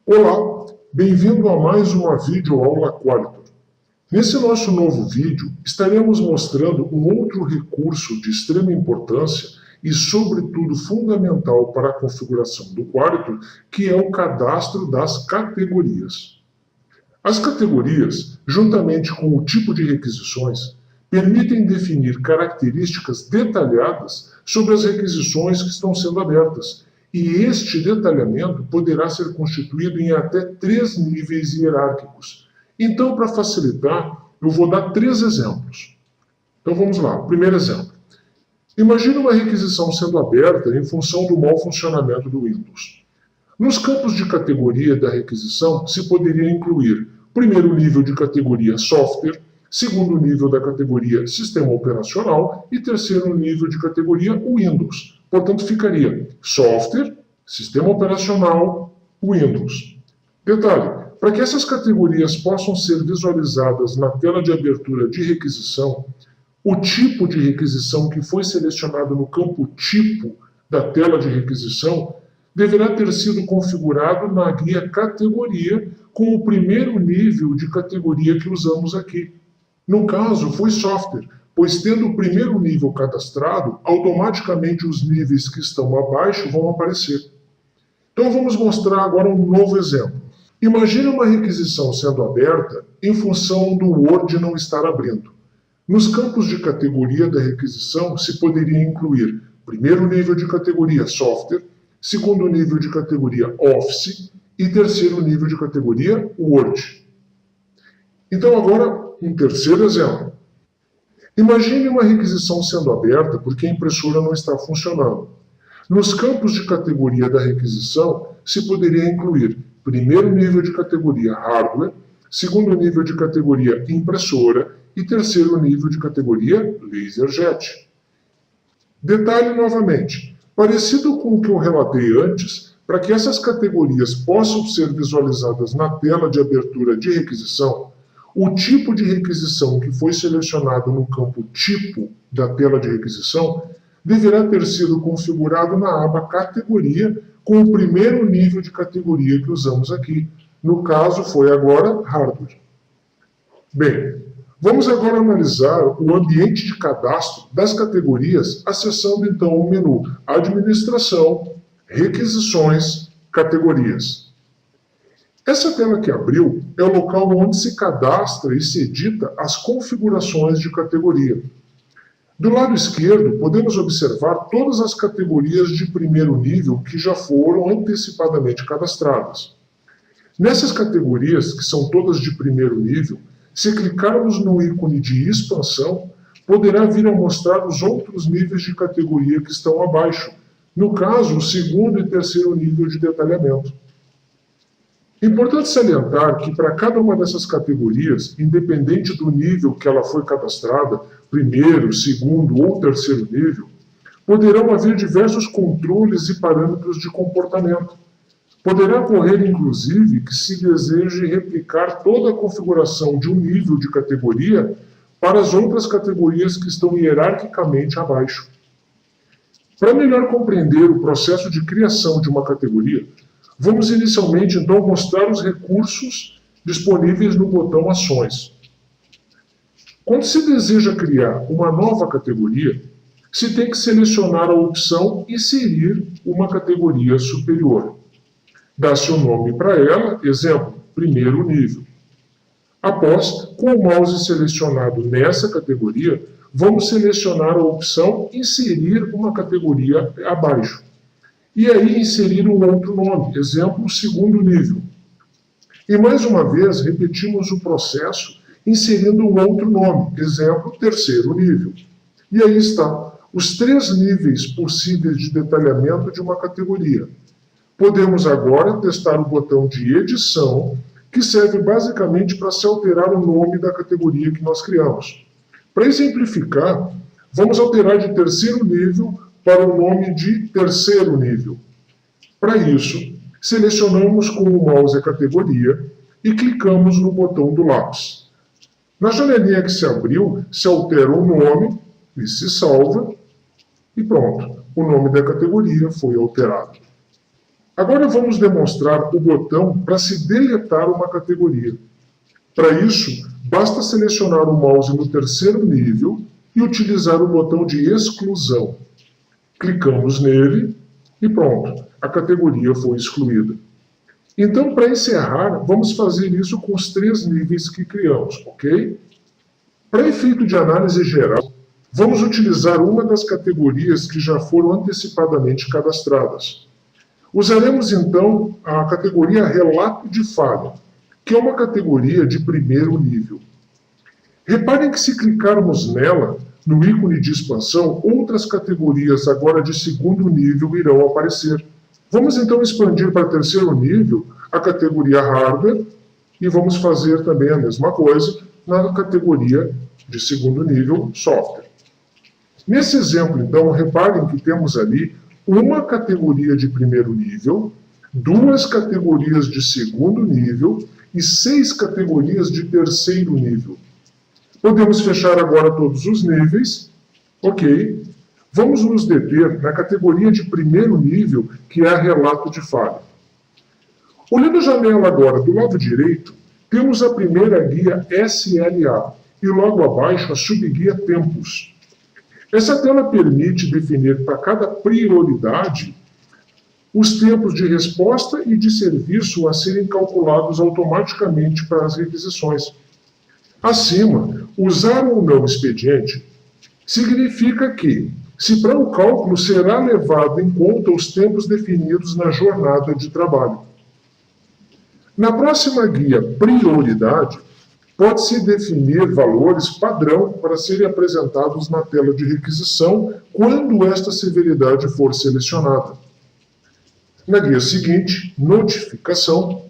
Olá, bem-vindo a mais uma videoaula Qualitor. Nesse nosso novo vídeo, estaremos mostrando um outro recurso de extrema importância e, sobretudo, fundamental para a configuração do Qualitor, que é o cadastro das categorias. As categorias, juntamente com o tipo de requisições, permitem definir características detalhadas sobre as requisições que estão sendo abertas, e este detalhamento poderá ser constituído em até 3 níveis hierárquicos. Então, para facilitar, eu vou dar 3 exemplos. Então vamos lá. Primeiro exemplo. Imagine uma requisição sendo aberta em função do mau funcionamento do Windows. Nos campos de categoria da requisição, se poderia incluir primeiro nível de categoria software, segundo nível da categoria sistema operacional e terceiro nível de categoria Windows. Portanto, ficaria software, sistema operacional, Windows. Detalhe, para que essas categorias possam ser visualizadas na tela de abertura de requisição, o tipo de requisição que foi selecionado no campo tipo da tela de requisição deverá ter sido configurado na guia categoria com o primeiro nível de categoria que usamos aqui. No caso, foi software, pois tendo o primeiro nível cadastrado, automaticamente os níveis que estão abaixo vão aparecer. Então vamos mostrar agora um novo exemplo. Imagine uma requisição sendo aberta em função do Word não estar abrindo. Nos campos de categoria da requisição se poderia incluir primeiro nível de categoria software, segundo nível de categoria Office e terceiro nível de categoria Word. Então agora, um terceiro exemplo. Imagine uma requisição sendo aberta porque a impressora não está funcionando. Nos campos de categoria da requisição, se poderia incluir primeiro nível de categoria hardware, segundo nível de categoria impressora e terceiro nível de categoria laserjet. Detalhe novamente, parecido com o que eu relatei antes, para que essas categorias possam ser visualizadas na tela de abertura de requisição, o tipo de requisição que foi selecionado no campo tipo da tela de requisição deverá ter sido configurado na aba categoria com o primeiro nível de categoria que usamos aqui. No caso, foi agora hardware. Bem, vamos agora analisar o ambiente de cadastro das categorias, acessando então o menu Administração, Requisições, Categorias. Essa tela que abriu é o local onde se cadastra e se edita as configurações de categoria. Do lado esquerdo, podemos observar todas as categorias de primeiro nível que já foram antecipadamente cadastradas. Nessas categorias, que são todas de primeiro nível, se clicarmos no ícone de expansão, poderá vir a mostrar os outros níveis de categoria que estão abaixo, no caso, o segundo e terceiro nível de detalhamento. Importante salientar que para cada uma dessas categorias, independente do nível que ela foi cadastrada, primeiro, segundo ou terceiro nível, poderão haver diversos controles e parâmetros de comportamento. Poderá ocorrer, inclusive, que se deseje replicar toda a configuração de um nível de categoria para as outras categorias que estão hierarquicamente abaixo. Para melhor compreender o processo de criação de uma categoria, vamos inicialmente, então, mostrar os recursos disponíveis no botão Ações. Quando se deseja criar uma nova categoria, se tem que selecionar a opção Inserir uma categoria superior. Dá-se um nome para ela, exemplo, primeiro nível. Após, com o mouse selecionado nessa categoria, vamos selecionar a opção Inserir uma categoria abaixo. E aí inserir um outro nome, exemplo, segundo nível. E mais uma vez, repetimos o processo inserindo um outro nome, exemplo, terceiro nível. E aí está, os 3 níveis possíveis de detalhamento de uma categoria. Podemos agora testar o botão de edição, que serve basicamente para se alterar o nome da categoria que nós criamos. Para exemplificar, vamos alterar de terceiro nível para o nome de terceiro nível. Para isso, selecionamos com o mouse a categoria e clicamos no botão do lápis. Na janelinha que se abriu, se altera o nome e se salva, e pronto, o nome da categoria foi alterado. Agora vamos demonstrar o botão para se deletar uma categoria. Para isso, basta selecionar o mouse no terceiro nível e utilizar o botão de exclusão. Clicamos nele e pronto, a categoria foi excluída. Então, para encerrar, vamos fazer isso com os 3 níveis que criamos, ok? Para efeito de análise geral, vamos utilizar uma das categorias que já foram antecipadamente cadastradas. Usaremos então a categoria Relato de Falha, que é uma categoria de primeiro nível. Reparem que se clicarmos nela, no ícone de expansão, outras categorias agora de segundo nível irão aparecer. Vamos então expandir para terceiro nível a categoria Hardware e vamos fazer também a mesma coisa na categoria de segundo nível Software. Nesse exemplo, então, reparem que temos ali uma categoria de primeiro nível, 2 categorias de segundo nível e 6 categorias de terceiro nível. Podemos fechar agora todos os níveis. Ok. Vamos nos deter na categoria de primeiro nível, que é a Relato de Falha. Olhando a janela agora do lado direito, temos a primeira guia SLA e logo abaixo a subguia Tempos. Essa tela permite definir para cada prioridade os tempos de resposta e de serviço a serem calculados automaticamente para as requisições. Acima, usar ou não expediente significa que, se para o cálculo será levado em conta os tempos definidos na jornada de trabalho. Na próxima guia Prioridade, pode-se definir valores padrão para serem apresentados na tela de requisição quando esta severidade for selecionada. Na guia seguinte, Notificação,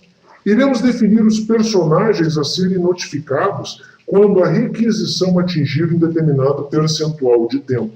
iremos definir os personagens a serem notificados quando a requisição atingir um determinado percentual de tempo.